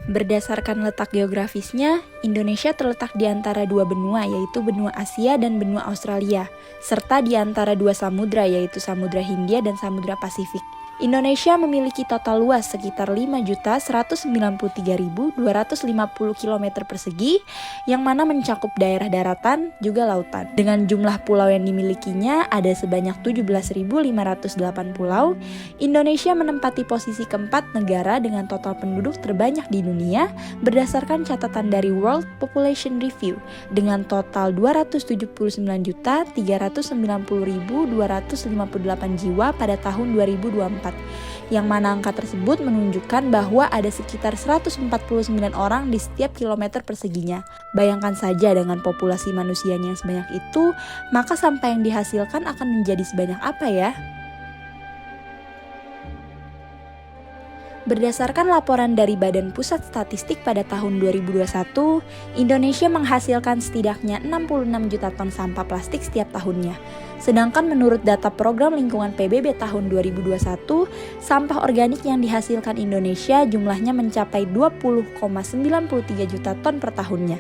Berdasarkan letak geografisnya, Indonesia terletak di antara dua benua, yaitu benua Asia dan benua Australia, serta di antara dua samudra, yaitu Samudra Hindia dan Samudra Pasifik. Indonesia memiliki total luas sekitar 5.193.250 km persegi, yang mana mencakup daerah daratan juga lautan. Dengan jumlah pulau yang dimilikinya ada sebanyak 17.508 pulau, Indonesia menempati posisi keempat negara dengan total penduduk terbanyak di dunia berdasarkan catatan dari World Population Review dengan total 279.390.258 jiwa pada tahun 2024. Yang mana angka tersebut menunjukkan bahwa ada sekitar 149 orang di setiap kilometer perseginya. Bayangkan saja dengan populasi manusianya yang sebanyak itu, maka sampah yang dihasilkan akan menjadi sebanyak apa ya? Berdasarkan laporan dari Badan Pusat Statistik pada tahun 2021, Indonesia menghasilkan setidaknya 66 juta ton sampah plastik setiap tahunnya. Sedangkan menurut data Program Lingkungan PBB tahun 2021, sampah organik yang dihasilkan Indonesia jumlahnya mencapai 20,93 juta ton per tahunnya.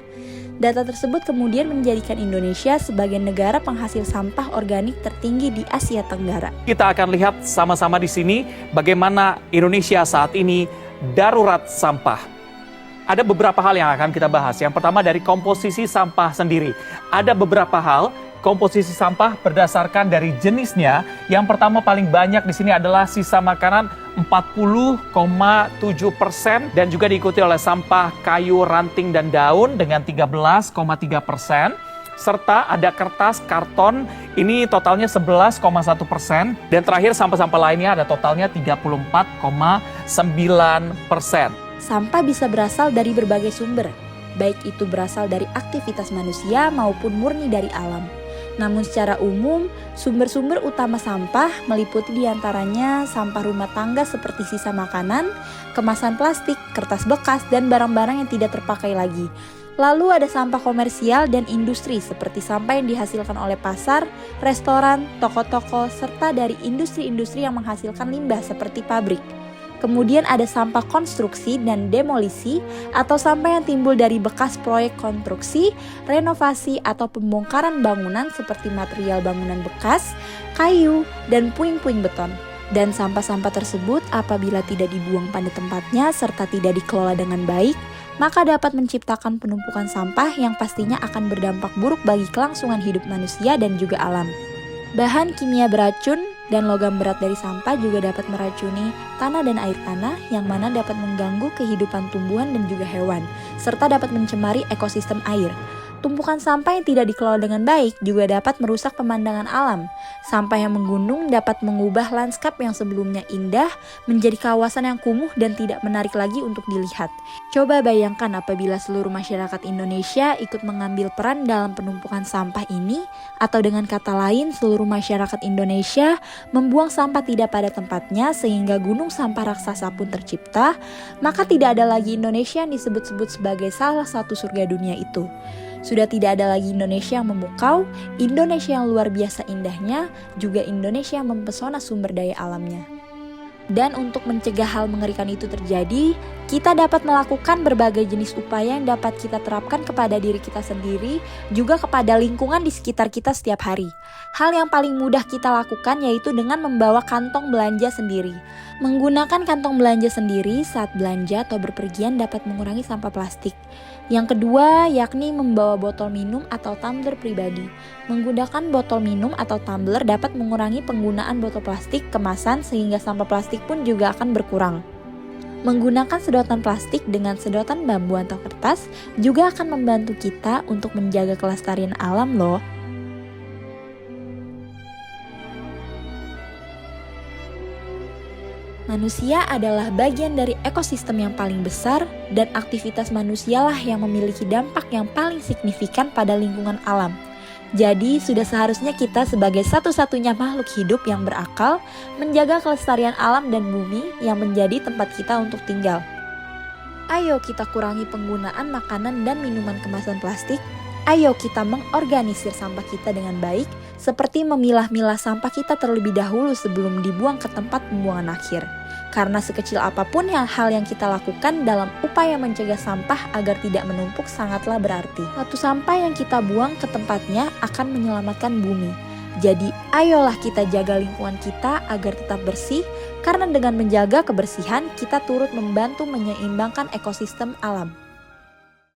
Data tersebut kemudian menjadikan Indonesia sebagai negara penghasil sampah organik tertinggi di Asia Tenggara. Kita akan lihat sama-sama di sini bagaimana Indonesia saat ini darurat sampah. Ada beberapa hal yang akan kita bahas. Yang pertama dari komposisi sampah sendiri. Ada beberapa hal komposisi sampah berdasarkan dari jenisnya. Yang pertama paling banyak di sini adalah sisa makanan 40,7% dan juga diikuti oleh sampah kayu, ranting, dan daun dengan 13,3%. Serta ada kertas, karton, ini totalnya 11,1%. Dan terakhir sampah-sampah lainnya ada totalnya 34,9%. Sampah bisa berasal dari berbagai sumber, baik itu berasal dari aktivitas manusia maupun murni dari alam. Namun secara umum, sumber-sumber utama sampah meliputi diantaranya sampah rumah tangga seperti sisa makanan, kemasan plastik, kertas bekas, dan barang-barang yang tidak terpakai lagi. Lalu ada sampah komersial dan industri seperti sampah yang dihasilkan oleh pasar, restoran, toko-toko, serta dari industri-industri yang menghasilkan limbah seperti pabrik. Kemudian ada sampah konstruksi dan demolisi atau sampah yang timbul dari bekas proyek konstruksi, renovasi atau pembongkaran bangunan seperti material bangunan bekas, kayu, dan puing-puing beton. Dan sampah-sampah tersebut apabila tidak dibuang pada tempatnya serta tidak dikelola dengan baik, maka dapat menciptakan penumpukan sampah yang pastinya akan berdampak buruk bagi kelangsungan hidup manusia dan juga alam. Bahan kimia beracun dan logam berat dari sampah juga dapat meracuni tanah dan air tanah yang mana dapat mengganggu kehidupan tumbuhan dan juga hewan, serta dapat mencemari ekosistem air. Tumpukan sampah yang tidak dikelola dengan baik juga dapat merusak pemandangan alam. Sampah yang menggunung dapat mengubah lanskap yang sebelumnya indah menjadi kawasan yang kumuh dan tidak menarik lagi untuk dilihat. Coba bayangkan apabila seluruh masyarakat Indonesia ikut mengambil peran dalam penumpukan sampah ini, atau dengan kata lain seluruh masyarakat Indonesia membuang sampah tidak pada tempatnya sehingga gunung sampah raksasa pun tercipta, maka tidak ada lagi Indonesia yang disebut-sebut sebagai salah satu surga dunia itu. Sudah tidak ada lagi Indonesia yang memukau, Indonesia yang luar biasa indahnya, juga Indonesia yang mempesona sumber daya alamnya. Dan untuk mencegah hal mengerikan itu terjadi, kita dapat melakukan berbagai jenis upaya yang dapat kita terapkan kepada diri kita sendiri, juga kepada lingkungan di sekitar kita setiap hari. Hal yang paling mudah kita lakukan yaitu dengan membawa kantong belanja sendiri. Menggunakan kantong belanja sendiri saat belanja atau berpergian dapat mengurangi sampah plastik. Yang kedua, yakni membawa botol minum atau tumbler pribadi. Menggunakan botol minum atau tumbler dapat mengurangi penggunaan botol plastik kemasan sehingga sampah plastik pun juga akan berkurang. Menggunakan sedotan plastik dengan sedotan bambu atau kertas juga akan membantu kita untuk menjaga kelestarian alam loh. Manusia adalah bagian dari ekosistem yang paling besar dan aktivitas manusialah yang memiliki dampak yang paling signifikan pada lingkungan alam. Jadi, sudah seharusnya kita sebagai satu-satunya makhluk hidup yang berakal menjaga kelestarian alam dan bumi yang menjadi tempat kita untuk tinggal. Ayo kita kurangi penggunaan makanan dan minuman kemasan plastik. Ayo kita mengorganisir sampah kita dengan baik, seperti memilah-milah sampah kita terlebih dahulu sebelum dibuang ke tempat pembuangan akhir. Karena sekecil apapun hal yang kita lakukan dalam upaya mencegah sampah agar tidak menumpuk sangatlah berarti. Satu sampah yang kita buang ke tempatnya akan menyelamatkan bumi. Jadi ayolah kita jaga lingkungan kita agar tetap bersih, karena dengan menjaga kebersihan kita turut membantu menyeimbangkan ekosistem alam.